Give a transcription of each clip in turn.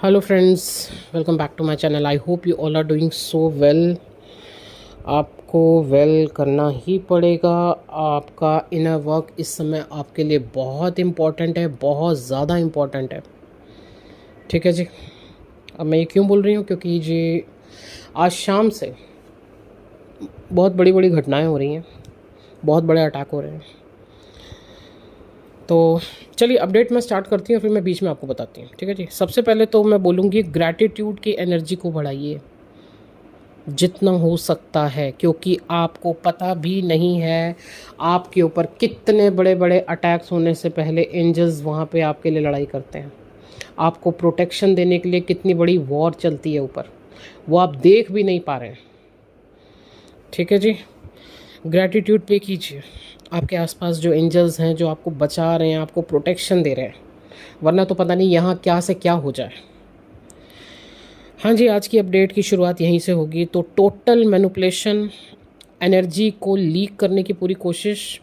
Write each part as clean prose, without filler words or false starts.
Hello friends, welcome back to my channel. I hope you all are doing so well. आपको well करना ही पड़ेगा। आपका inner work इस समय आपके लिए बहुत इम्पॉर्टेंट है, बहुत ज़्यादा इम्पॉर्टेंट है। ठीक है जी। अब मैं ये क्यों बोल रही हूँ, क्योंकि जी आज शाम से बहुत बड़ी बड़ी घटनाएं हो रही हैं, बहुत बड़े अटैक हो रहे हैं। तो चलिए अपडेट मैं स्टार्ट करती हूँ, फिर मैं बीच में आपको बताती हूँ। ठीक है जी। सबसे पहले तो मैं बोलूँगी ग्रैटिट्यूड की एनर्जी को बढ़ाइए जितना हो सकता है, क्योंकि आपको पता भी नहीं है आपके ऊपर कितने बड़े बड़े अटैक्स होने से पहले एंजल्स वहाँ पे आपके लिए लड़ाई करते हैं। आपको प्रोटेक्शन देने के लिए कितनी बड़ी वॉर चलती है ऊपर, वो आप देख भी नहीं पा रहे हैं। ठीक है जी। ग्रैटिट्यूड पे कीजिए। आपके आसपास जो एंजल्स हैं, जो आपको बचा रहे हैं, आपको प्रोटेक्शन दे रहे हैं, वरना तो पता नहीं यहाँ क्या से क्या हो जाए। हाँ जी, आज की अपडेट की शुरुआत यहीं से होगी। तो टोटल मैनिपुलेशन, एनर्जी को लीक करने की पूरी कोशिश,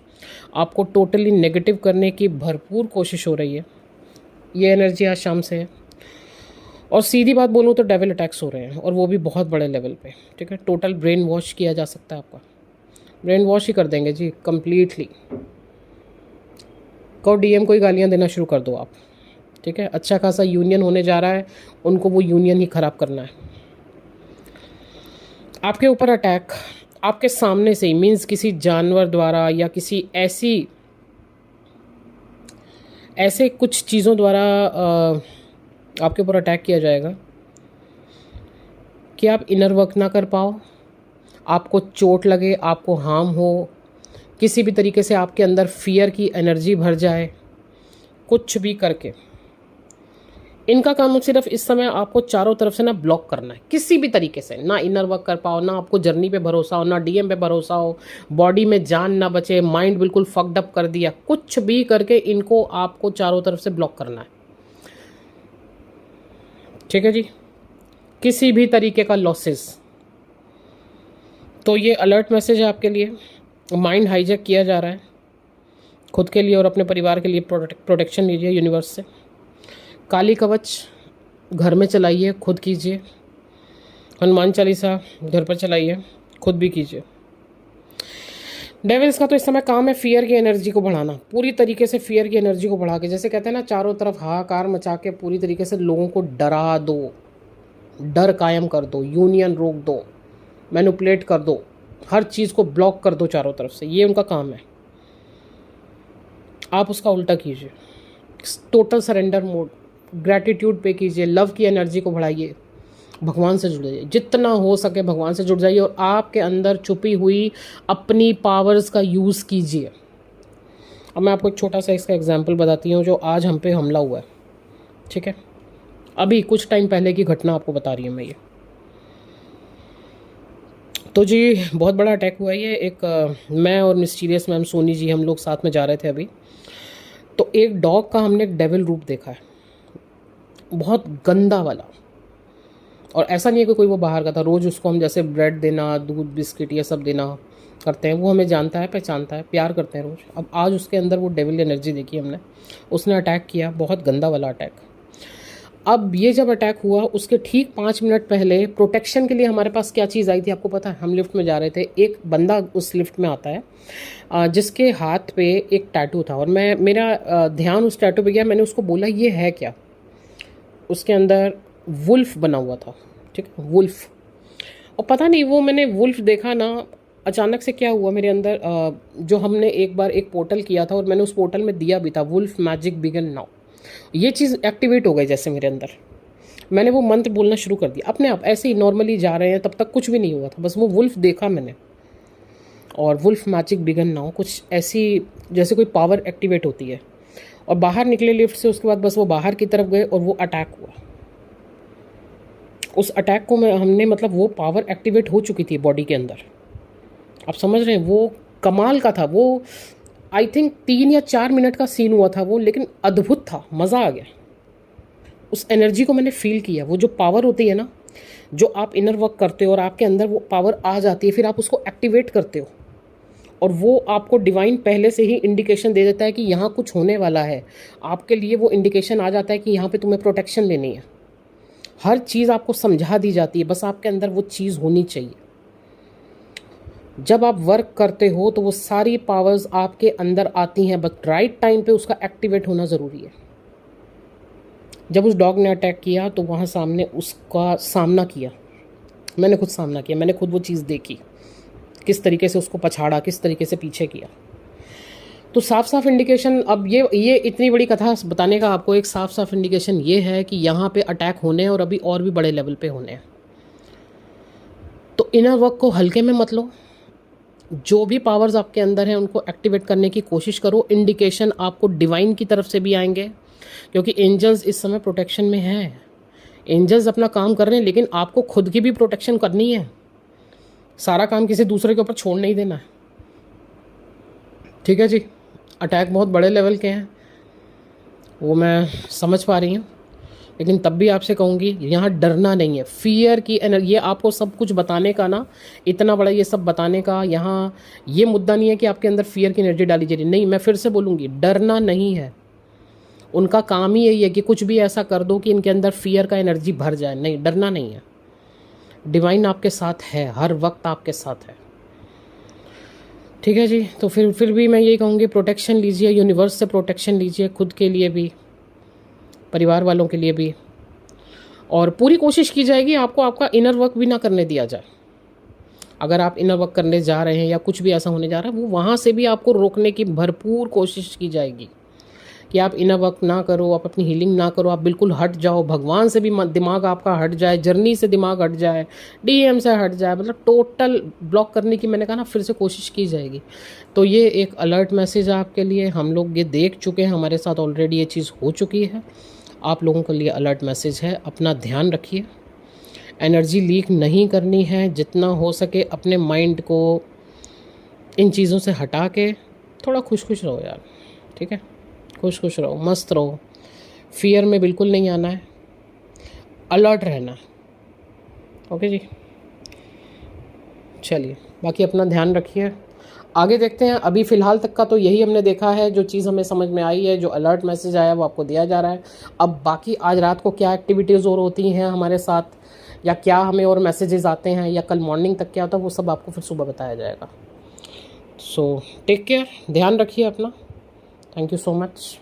आपको टोटली नेगेटिव करने की भरपूर कोशिश हो रही है। ये एनर्जी आज शाम से है। और सीधी बात बोलूँ तो डेविल अटैक्स हो रहे हैं, और वो भी बहुत बड़े लेवल पे। ठीक है। टोटल ब्रेन वॉश किया जा सकता है। आपका ब्रेन वॉश ही कर देंगे जी, कम्प्लीटली। को डीएम को ही गालियाँ देना शुरू कर दो आप। ठीक है। अच्छा खासा यूनियन होने जा रहा है, उनको वो यूनियन ही ख़राब करना है। आपके ऊपर अटैक आपके सामने से ही, मीन्स किसी जानवर द्वारा या किसी ऐसे कुछ चीज़ों द्वारा आपके ऊपर अटैक किया जाएगा कि आप इनर वर्क ना कर पाओ, आपको चोट लगे, आपको हार्म हो, किसी भी तरीके से आपके अंदर फियर की एनर्जी भर जाए, कुछ भी करके। इनका काम सिर्फ इस समय आपको चारों तरफ से ना ब्लॉक करना है, किसी भी तरीके से। ना इनर वर्क कर पाओ, ना आपको जर्नी पे भरोसा हो, ना डीएम पे भरोसा हो, बॉडी में जान ना बचे, माइंड बिल्कुल फक्ड अप कर दिया, कुछ भी करके इनको आपको चारों तरफ से ब्लॉक करना है। ठीक है जी। किसी भी तरीके का लॉसेस। तो ये अलर्ट मैसेज है आपके लिए। माइंड हाईजैक किया जा रहा है। खुद के लिए और अपने परिवार के लिए प्रोटेक्शन लीजिए यूनिवर्स से। काली कवच घर में चलाइए, खुद कीजिए। हनुमान चालीसा घर पर चलाइए, खुद भी कीजिए। डेविल्स का तो इस समय काम है फियर की एनर्जी को बढ़ाना, पूरी तरीके से फियर की एनर्जी को बढ़ा के, जैसे कहते हैं ना, चारों तरफ हाहाकार मचा के पूरी तरीके से लोगों को डरा दो, डर कायम कर दो, यूनियन रोक दो, मैनिपुलेट कर दो, हर चीज़ को ब्लॉक कर दो चारों तरफ से। ये उनका काम है। आप उसका उल्टा कीजिए। टोटल सरेंडर मोड, ग्रैटिट्यूड पे कीजिए, लव की एनर्जी को बढ़ाइए, भगवान से जुड़ जाइए, जितना हो सके भगवान से जुड़ जाइए, और आपके अंदर छुपी हुई अपनी पावर्स का यूज़ कीजिए। अब मैं आपको एक छोटा सा इसका एग्जांपल बताती हूँ, जो आज हम पे हमला हुआ है। ठीक है। अभी कुछ टाइम पहले की घटना आपको बता रही हूँ मैं ये। तो जी बहुत बड़ा अटैक हुआ है ये। मैं और मिस्टीरियस मैम सोनी जी, हम लोग साथ में जा रहे थे अभी। तो एक डॉग का हमने एक डेविल रूप देखा है, बहुत गंदा वाला। और ऐसा नहीं है कि कोई वो बाहर का था। रोज़ उसको हम जैसे ब्रेड देना, दूध, बिस्किट, ये सब देना करते हैं, वो हमें जानता है, पहचानता है, प्यार करते हैं रोज़। अब आज उसके अंदर वो डेविल एनर्जी देखी हमने। उसने अटैक किया, बहुत गंदा वाला अटैक। अब ये जब अटैक हुआ, उसके ठीक 5 मिनट पहले प्रोटेक्शन के लिए हमारे पास क्या चीज़ आई थी आपको पता है? हम लिफ्ट में जा रहे थे, एक बंदा उस लिफ्ट में आता है जिसके हाथ पे एक टैटू था, और मेरा ध्यान उस टैटू पे गया। मैंने उसको बोला ये है क्या? उसके अंदर वुल्फ बना हुआ था। ठीक है, वुल्फ। और पता नहीं वो मैंने वुल्फ देखा ना, अचानक से क्या हुआ मेरे अंदर, जो हमने एक बार एक पोर्टल किया था और मैंने उस पोर्टल में दिया भी था, वुल्फ मैजिक बिगन नाउ, ये चीज़ एक्टिवेट हो गई जैसे मेरे अंदर। मैंने वो मंत्र बोलना शुरू कर दिया अपने आप, ऐसे ही नॉर्मली जा रहे हैं, तब तक कुछ भी नहीं हुआ था, बस वो वुल्फ देखा मैंने, और वुल्फ मैजिक बिगन नाउ, कुछ ऐसी जैसे कोई पावर एक्टिवेट होती है। और बाहर निकले लिफ्ट से, उसके बाद बस वो बाहर की तरफ गए और वो अटैक हुआ। उस अटैक को हमने मतलब वो पावर एक्टिवेट हो चुकी थी बॉडी के अंदर। आप समझ रहे हैं, वो कमाल का था वो। आई थिंक 3 या 4 मिनट का सीन हुआ था वो, लेकिन अद्भुत था, मज़ा आ गया। उस एनर्जी को मैंने फील किया। वो जो पावर होती है ना, जो आप इनर वर्क करते हो और आपके अंदर वो पावर आ जाती है, फिर आप उसको एक्टिवेट करते हो, और वो आपको डिवाइन पहले से ही इंडिकेशन दे देता है कि यहाँ कुछ होने वाला है। आपके लिए वो इंडिकेशन आ जाता है कि यहाँ पे तुम्हें प्रोटेक्शन लेनी है। हर चीज़ आपको समझा दी जाती है, बस आपके अंदर वो चीज़ होनी चाहिए। जब आप वर्क करते हो तो वो सारी पावर्स आपके अंदर आती हैं, बस राइट टाइम पे उसका एक्टिवेट होना ज़रूरी है। जब उस डॉग ने अटैक किया तो वहाँ सामने उसका सामना किया, मैंने खुद सामना किया, मैंने खुद वो चीज़ देखी, किस तरीके से उसको पछाड़ा, किस तरीके से पीछे किया। तो साफ साफ इंडिकेशन, अब ये इतनी बड़ी कथा बताने का आपको एक साफ साफ इंडिकेशन ये है कि यहाँ पे अटैक होने हैं और अभी और भी बड़े लेवल पे होने हैं। तो इनर वर्क को हल्के में मत लो, जो भी पावर्स आपके अंदर हैं उनको एक्टिवेट करने की कोशिश करो। इंडिकेशन आपको डिवाइन की तरफ से भी आएंगे, क्योंकि एंजल्स इस समय प्रोटेक्शन में हैं। एंजल्स अपना काम कर रहे हैं, लेकिन आपको खुद की भी प्रोटेक्शन करनी है। सारा काम किसी दूसरे के ऊपर छोड़ नहीं देना है, ठीक है जी। अटैक बहुत बड़े लेवल के हैं, वो मैं समझ पा रही हूँ, लेकिन तब भी आपसे कहूँगी यहाँ डरना नहीं है। फियर की एनर्जी, ये आपको सब कुछ बताने का ना, इतना बड़ा ये सब बताने का यहाँ ये मुद्दा नहीं है कि आपके अंदर फियर की एनर्जी डाली जा रही, नहीं। मैं फिर से बोलूँगी, डरना नहीं है। उनका काम ही यही है कि कुछ भी ऐसा कर दो कि इनके अंदर फियर का एनर्जी भर जाए। नहीं, डरना नहीं है। डिवाइन आपके साथ है, हर वक्त आपके साथ है, ठीक है जी। तो फिर भी मैं यही कहूँगी, प्रोटेक्शन लीजिए, यूनिवर्स से प्रोटेक्शन लीजिए, खुद के लिए भी, परिवार वालों के लिए भी। और पूरी कोशिश की जाएगी आपको आपका इनर वर्क भी ना करने दिया जाए। अगर आप इनर वर्क करने जा रहे हैं या कुछ भी ऐसा होने जा रहा है, वो वहाँ से भी आपको रोकने की भरपूर कोशिश की जाएगी कि आप इनर वर्क ना करो, आप अपनी हीलिंग ना करो, आप बिल्कुल हट जाओ, भगवान से भी दिमाग आपका हट जाए, जर्नी से दिमाग हट जाए, डीएम से हट जाए, मतलब टोटल ब्लॉक करने की, मैंने कहा ना, फिर से कोशिश की जाएगी। तो ये एक अलर्ट मैसेज है आपके लिए। हम लोग ये देख चुके हैं, हमारे साथ ऑलरेडी ये चीज़ हो चुकी है। आप लोगों के लिए अलर्ट मैसेज है, अपना ध्यान रखिए, एनर्जी लीक नहीं करनी है। जितना हो सके अपने माइंड को इन चीज़ों से हटा के थोड़ा खुश खुश रहो यार, ठीक है। खुश खुश रहो, मस्त रहो, फियर में बिल्कुल नहीं आना है, अलर्ट रहना है, ओके जी। चलिए, बाकी अपना ध्यान रखिए, आगे देखते हैं। अभी फ़िलहाल तक का तो यही हमने देखा है, जो चीज़ हमें समझ में आई है, जो अलर्ट मैसेज आया वो आपको दिया जा रहा है। अब बाकी आज रात को क्या एक्टिविटीज़ और होती हैं हमारे साथ, या क्या हमें और मैसेजेस आते हैं, या कल मॉर्निंग तक क्या होता है, वो सब आपको फिर सुबह बताया जाएगा। सो टेक केयर, ध्यान रखिए अपना। Thank you so much.